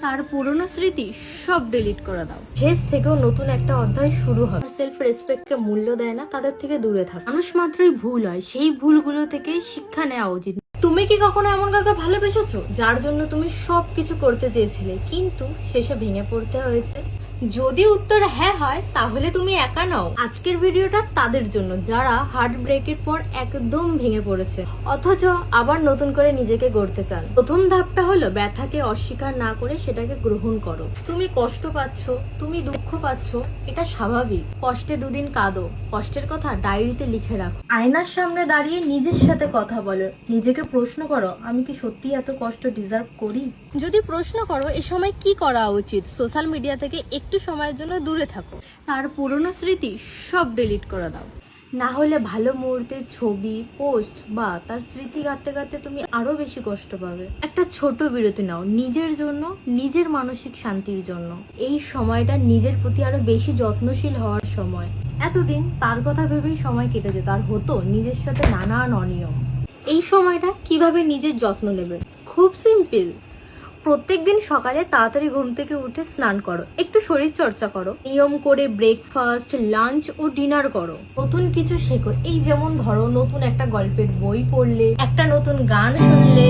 তার পুরনো স্মৃতি সব ডিলিট করে দাও। শেষ থেকেও নতুন একটা অধ্যায় শুরু হবে। সেলফ রেসপেক্টকে মূল্য দেয় না, তাদের থেকে দূরে থাক। মানুষ মাত্রই ভুল হয়, সেই ভুলগুলো থেকে শিক্ষা নেওয়া উচিত। তুমি কি কখনো এমন কাউকে ভালোবেসেছো যার জন্য তুমি সবকিছু করতে চেয়েছিলে কিন্তু শেষে ভেঙে পড়তে হয়েছে? যদি উত্তর হ্যাঁ হয় তাহলে তুমি একা নও। আজকের ভিডিওটা তাদের জন্য যারা হার্ট ব্রেকের পর একদম ভেঙে পড়েছে অথচ আবার নতুন করে নিজেকে গড়তে চান। প্রথম ধাপটা হলো ব্যথাকে অস্বীকার না করে সেটাকে গ্রহণ করো। তুমি কষ্ট পাচ্ছ, তুমি দুঃখ পাচ্ছ, এটা স্বাভাবিক। কষ্টে দুদিন কাঁদো, কষ্টের কথা ডায়েরিতে লিখে রাখো। আয়নার সামনে দাঁড়িয়ে নিজের সাথে কথা বলো, নিজেকে প্রশ্ন করো আমি কি সত্যি এত কষ্ট ডিজার্ভ করি? যদি প্রশ্ন করো এ সময় কি করা উচিত, সোশ্যাল মিডিয়া থেকে একটু সময়ের জন্য দূরে থাকো। তার পুরনো স্মৃতি সব ডিলিট করে দাও। না হলে ভালো মুহূর্তের ছবি পোস্ট বা তার স্মৃতি গাঁথতে গাঁথতে তুমি আরো বেশি কষ্ট পাবে। একটা ছোট বিরতি নাও নিজের জন্য, নিজের মানসিক শান্তির জন্য। এই সময়টা নিজের প্রতি আরো বেশি যত্নশীল হওয়ার সময়। এতদিন তার কথা ভেবেই সময় কেটে যেত আর হতো নিজের সাথে নানান অনিয়ম। এই সময়টা কিভাবে নিজের যত্ন নেবেন? খুব সিম্পল। প্রত্যেকদিন সকালে তাড়াতাড়ি ঘুম থেকে উঠে স্নান করো, একটু শরীর চর্চা করো, নিয়ম করে ব্রেকফাস্ট, লাঞ্চ ও ডিনার করো। নতুন কিছু শেখো, এই যেমন ধরো নতুন একটা গল্পের বই পড়লে, একটা নতুন গান শুনলে,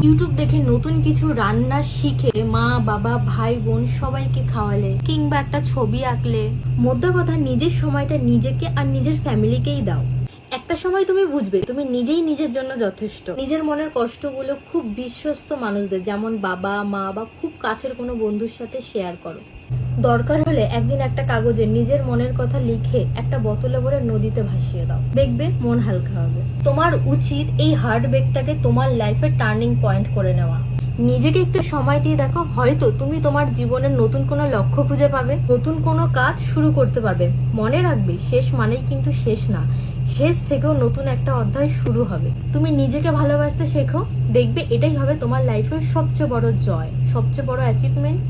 ইউটিউব দেখে নতুন কিছু রান্না শিখে মা বাবা ভাই বোন সবাইকে খাওয়ালে, কিংবা একটা ছবি আঁকলে। মোদ্দা কথা নিজের সময়টা নিজেকে আর নিজের ফ্যামিলিকেই দাও। একটা সময় তুমি বুঝবে তুমি নিজেই নিজের জন্য যথেষ্ট। নিজের মনের কষ্টগুলো খুব বিশ্বস্ত মানুষদের যেমন বাবা মা বা খুব কাছের কোনো বন্ধুর সাথে শেয়ার করো। দরকার হলে একদিন একটা কাগজে নিজের মনের কথা লিখে একটা বোতলে ভরে নদীতে ভাসিয়ে দাও, দেখবে মন হালকা হবে। তোমার উচিত এই হার্ট ব্রেকটাকে তোমার লাইফের টার্নিং পয়েন্ট করে নেওয়া। নিজেকে একটু সময় দিয়ে দেখো, হয়তো তুমি তোমার জীবনের নতুন কোনো লক্ষ্য খুঁজে পাবে, নতুন কোনো কাজ শুরু করতে পারবে। মনে রাখবে শেষ মানেই কিন্তু শেষ না, শেষ থেকেও নতুন একটা অধ্যায় শুরু হবে। তুমি নিজেকে ভালোবাসতে শেখো, দেখবে এটাই হবে তোমার লাইফের সবচেয়ে বড় জয়, সবচেয়ে বড় অ্যাচিভমেন্ট।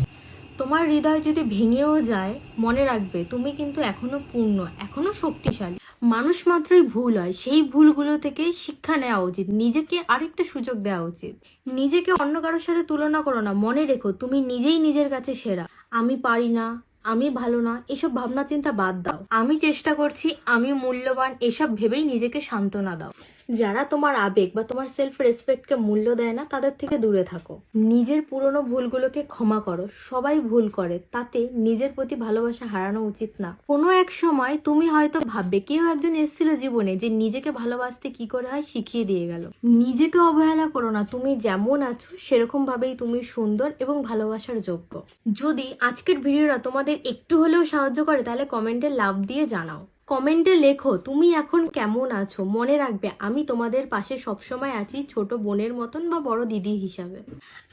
তোমার হৃদয় যদি ভেঙেও যায় মনে রাখবে তুমি কিন্তু এখনো পূর্ণ, এখনো শক্তিশালী। মানুষ মাত্রই ভুল হয়, সেই ভুলগুলো থেকে শিক্ষা নেওয়া উচিত। নিজেকে আরেকটা সুযোগ দেওয়া উচিত। নিজেকে অন্য কারোর সাথে তুলনা করো না, মনে রেখো তুমি নিজেই নিজের কাছে সেরা। আমি পারি না, আমি ভালো না, এসব ভাবনা চিন্তা বাদ দাও। আমি চেষ্টা করছি, আমি মূল্যবান, এসব ভেবেই নিজেকে সান্ত্বনা দাও। যারা তোমার আবেগ বা তোমার সেলফ রেসপেক্টকে মূল্য দেয় না তাদের থেকে দূরে থাকো। নিজের পুরনো ভুলগুলোকে ক্ষমা করো, সবাই ভুল করে, তাতে নিজের প্রতি ভালোবাসা হারানো উচিত না। কোনো এক সময় তুমি হয়তো ভাববে কেউ একজন এসেছিল জীবনে যে নিজেকে ভালোবাসতে কি করে হয় শিখিয়ে দিয়ে গেল। নিজেকে অবহেলা করো না, তুমি যেমন আছো সেরকম ভাবেই তুমি সুন্দর এবং ভালোবাসার যোগ্য। যদি আজকের ভিডিওটা তোমাদের একটু হলেও সাহায্য করে তাহলে কমেন্টে লাভ দিয়ে জানাও। কমেন্টে লেখো তুমি এখন কেমন আছো। মনে রাখবে আমি তোমাদের পাশে সবসময় আছি, ছোট বোনের মতন বা বড় দিদি হিসাবে।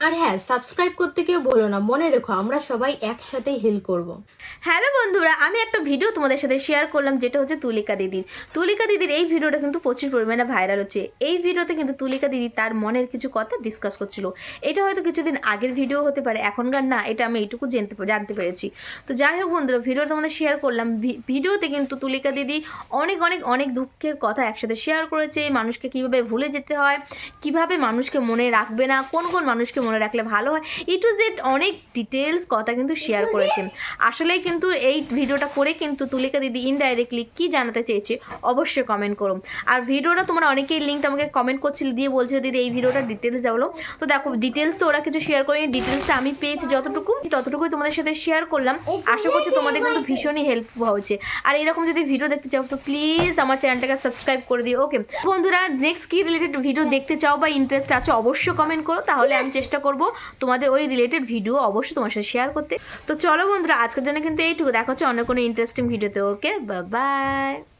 আর হ্যাঁ, সাবস্ক্রাইব করতে কেউ বলো না, মনে রেখো আমরা সবাই একসাথেই হেল্প করব। হ্যালো বন্ধুরা, আমি একটা ভিডিও তোমাদের সাথে শেয়ার করলাম যেটা হচ্ছে তুলিকা দিদির এই ভিডিওটা কিন্তু প্রচুর পরিমাণে ভাইরাল হচ্ছে। এই ভিডিওতে কিন্তু তুলিকা দিদি তার মনের কিছু কথা ডিসকাস করছিল। এটা হয়তো কিছুদিন আগের ভিডিও হতে পারে, এখনকার না, এটা আমি এইটুকু জানতে পেরেছি। তো যাই হোক বন্ধুরা, ভিডিওটা তোমাদের শেয়ার করলাম। ভিডিওতে কিন্তু তুলিকা দিদি অনেক অনেক অনেক দুঃখের কথা একসাথে শেয়ার করেছে। মানুষকে কিভাবে ভুলে যেতে হয়, কিভাবে মানুষকে মনে রাখবে না, কোন কোন মানুষকে মনে রাখলে ভালো হয়, টু জেড অনেক ডিটেলস কথা কিন্তু শেয়ার করেছে। আসলেই কিন্তু এই ভিডিওটা করে কিন্তু তুলিকা দিদি ইনডাইরেক্টলি কি জানাতে চেয়েছে অবশ্যই কমেন্ট করো। আর ভিডিওটা তোমরা অনেকেই লিঙ্কটা আমাকে কমেন্ট করছিলে, দিয়ে বলছে দিদি এই ভিডিওটা ডিটেলস বলো। তো দেখো ডিটেলস তো ওরা কিছু শেয়ার করেনি, ডিটেলসটা আমি পেয়েছি ততটুকুই তোমাদের সাথে শেয়ার করলাম। আশা করছি তোমাদের কিন্তু ভীষণই হেল্পফুল হচ্ছে। আর এরকম যদি ভিডিও দেখতে চাও তো প্লিজ আমার চ্যানেলটাকে সাবস্ক্রাইব করে দিও। ওকে বন্ধুরা, নেক্সট কি রিলেটেড ভিডিও দেখতে চাও বা ইন্টারেস্ট আছে অবশ্যই কমেন্ট করো, তাহলে আমি চেষ্টা করব তোমাদের ওই রিলেটেড ভিডিও অবশ্যই তোমার সাথে শেয়ার করতে। তো চলো বন্ধুরা, আজকের জন্য কিন্তু এইটুকু। দেখা হচ্ছে অন্য কোনো ইন্টারেস্টিং ভিডিওতে। ওকে, বাই বাই।